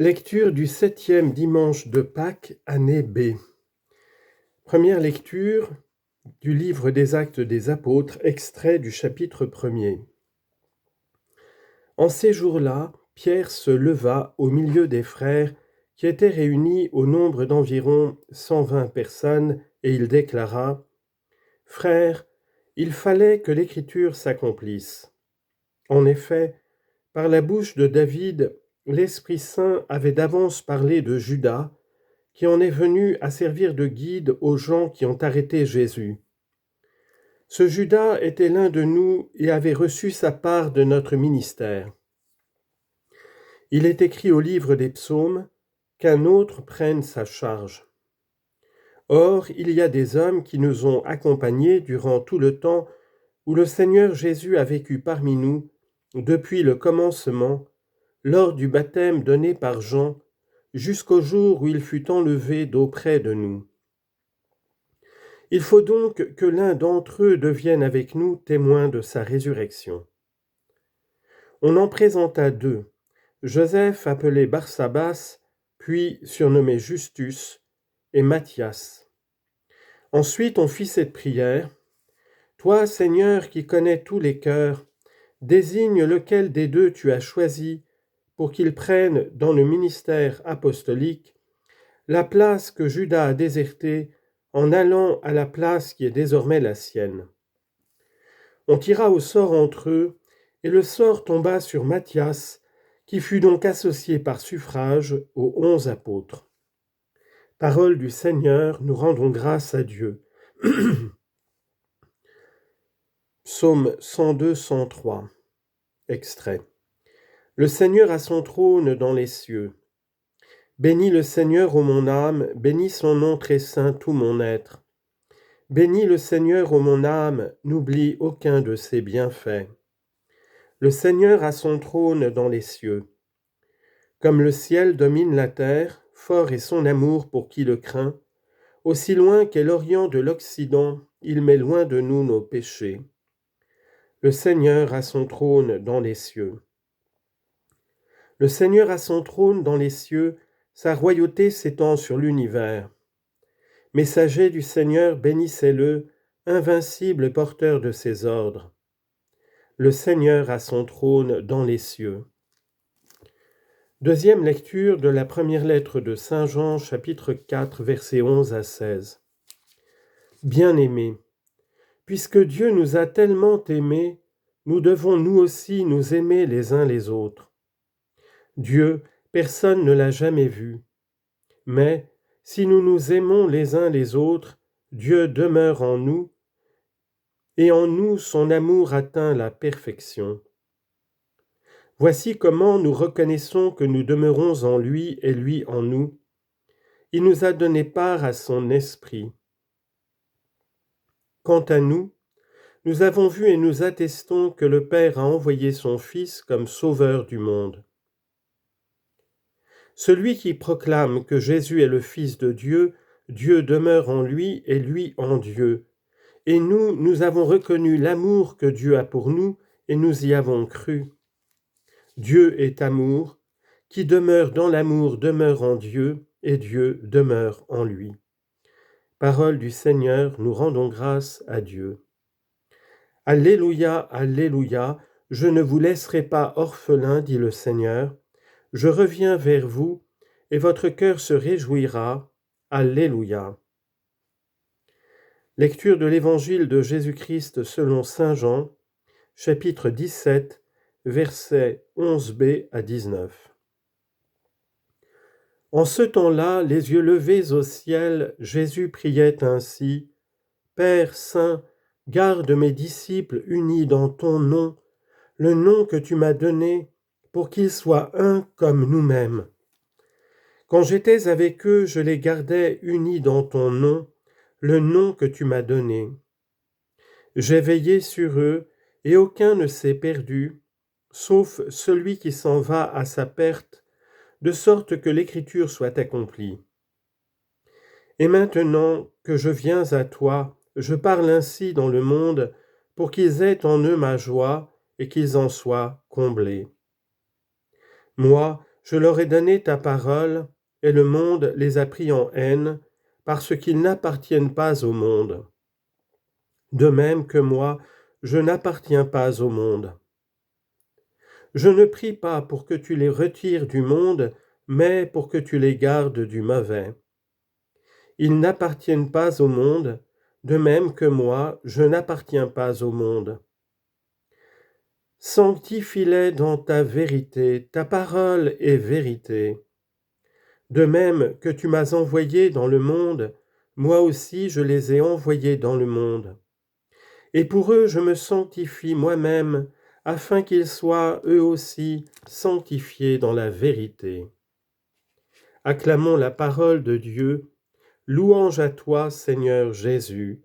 Lecture du 7e dimanche de Pâques, année B. Première lecture du livre des Actes des Apôtres, extrait du chapitre 1er. En ces jours-là, Pierre se leva au milieu des frères qui étaient réunis au nombre d'environ 120 personnes, et il déclara : « Frères, il fallait que l'Écriture s'accomplisse. En effet, par la bouche de David, l'Esprit Saint avait d'avance parlé de Judas, qui en est venu à servir de guide aux gens qui ont arrêté Jésus. Ce Judas était l'un de nous et avait reçu sa part de notre ministère. Il est écrit au livre des psaumes qu'un autre prenne sa charge. Or, il y a des hommes qui nous ont accompagnés durant tout le temps où le Seigneur Jésus a vécu parmi nous, depuis le commencement, lors du baptême donné par Jean, jusqu'au jour où il fut enlevé d'auprès de nous. Il faut donc que l'un d'entre eux devienne avec nous témoin de sa résurrection. » On en présenta deux, Joseph appelé Barsabas, puis surnommé Justus, et Matthias. Ensuite on fit cette prière : « Toi, Seigneur, qui connais tous les cœurs, désigne lequel des deux tu as choisi pour qu'il prenne dans le ministère apostolique la place que Judas a désertée en allant à la place qui est désormais la sienne. » On tira au sort entre eux, et le sort tomba sur Matthias, qui fut donc associé par suffrage aux 11 apôtres. Parole du Seigneur, nous rendons grâce à Dieu. Psaume 102-103, extrait. Le Seigneur a son trône dans les cieux. Bénis le Seigneur, ô mon âme, bénis son nom très saint, tout mon être. Bénis le Seigneur, ô mon âme, n'oublie aucun de ses bienfaits. Le Seigneur a son trône dans les cieux. Comme le ciel domine la terre, fort est son amour pour qui le craint. Aussi loin qu'est l'Orient de l'Occident, il met loin de nous nos péchés. Le Seigneur a son trône dans les cieux. Le Seigneur a son trône dans les cieux, sa royauté s'étend sur l'univers. Messager du Seigneur, bénissez-le, invincible porteur de ses ordres. Le Seigneur a son trône dans les cieux. Deuxième lecture de la première lettre de Saint Jean, chapitre 4, versets 11 à 16. Bien-aimés, puisque Dieu nous a tellement aimés, nous devons nous aussi nous aimer les uns les autres. Dieu, personne ne l'a jamais vu. Mais, si nous nous aimons les uns les autres, Dieu demeure en nous, et en nous son amour atteint la perfection. Voici comment nous reconnaissons que nous demeurons en lui et lui en nous. Il nous a donné part à son esprit. Quant à nous, nous avons vu et nous attestons que le Père a envoyé son Fils comme sauveur du monde. Celui qui proclame que Jésus est le Fils de Dieu, Dieu demeure en lui et lui en Dieu. Et nous avons reconnu l'amour que Dieu a pour nous et nous y avons cru. Dieu est amour, qui demeure dans l'amour demeure en Dieu, et Dieu demeure en lui. Parole du Seigneur, nous rendons grâce à Dieu. Alléluia, alléluia, je ne vous laisserai pas orphelin, dit le Seigneur. Je reviens vers vous, et votre cœur se réjouira. Alléluia. Lecture de l'Évangile de Jésus-Christ selon saint Jean, chapitre 17, versets 11b à 19. En ce temps-là, les yeux levés au ciel, Jésus priait ainsi : « Père saint, garde mes disciples unis dans ton nom, le nom que tu m'as donné, pour qu'ils soient un comme nous-mêmes. Quand j'étais avec eux, je les gardais unis dans ton nom, le nom que tu m'as donné. J'ai veillé sur eux, et aucun ne s'est perdu, sauf celui qui s'en va à sa perte, de sorte que l'Écriture soit accomplie. Et maintenant que je viens à toi, je parle ainsi dans le monde, pour qu'ils aient en eux ma joie et qu'ils en soient comblés. Moi, Je leur ai donné ta parole, et le monde les a pris en haine, parce qu'ils n'appartiennent pas au monde. De même que moi, je n'appartiens pas au monde. Je ne prie pas pour que tu les retires du monde, mais pour que tu les gardes du mauvais. Ils n'appartiennent pas au monde, de même que moi, je n'appartiens pas au monde. Sanctifie-les dans ta vérité, ta parole est vérité. De même que tu m'as envoyé dans le monde, moi aussi je les ai envoyés dans le monde. Et pour eux je me sanctifie moi-même, afin qu'ils soient eux aussi sanctifiés dans la vérité. Acclamons la parole de Dieu. Louange à toi, Seigneur Jésus.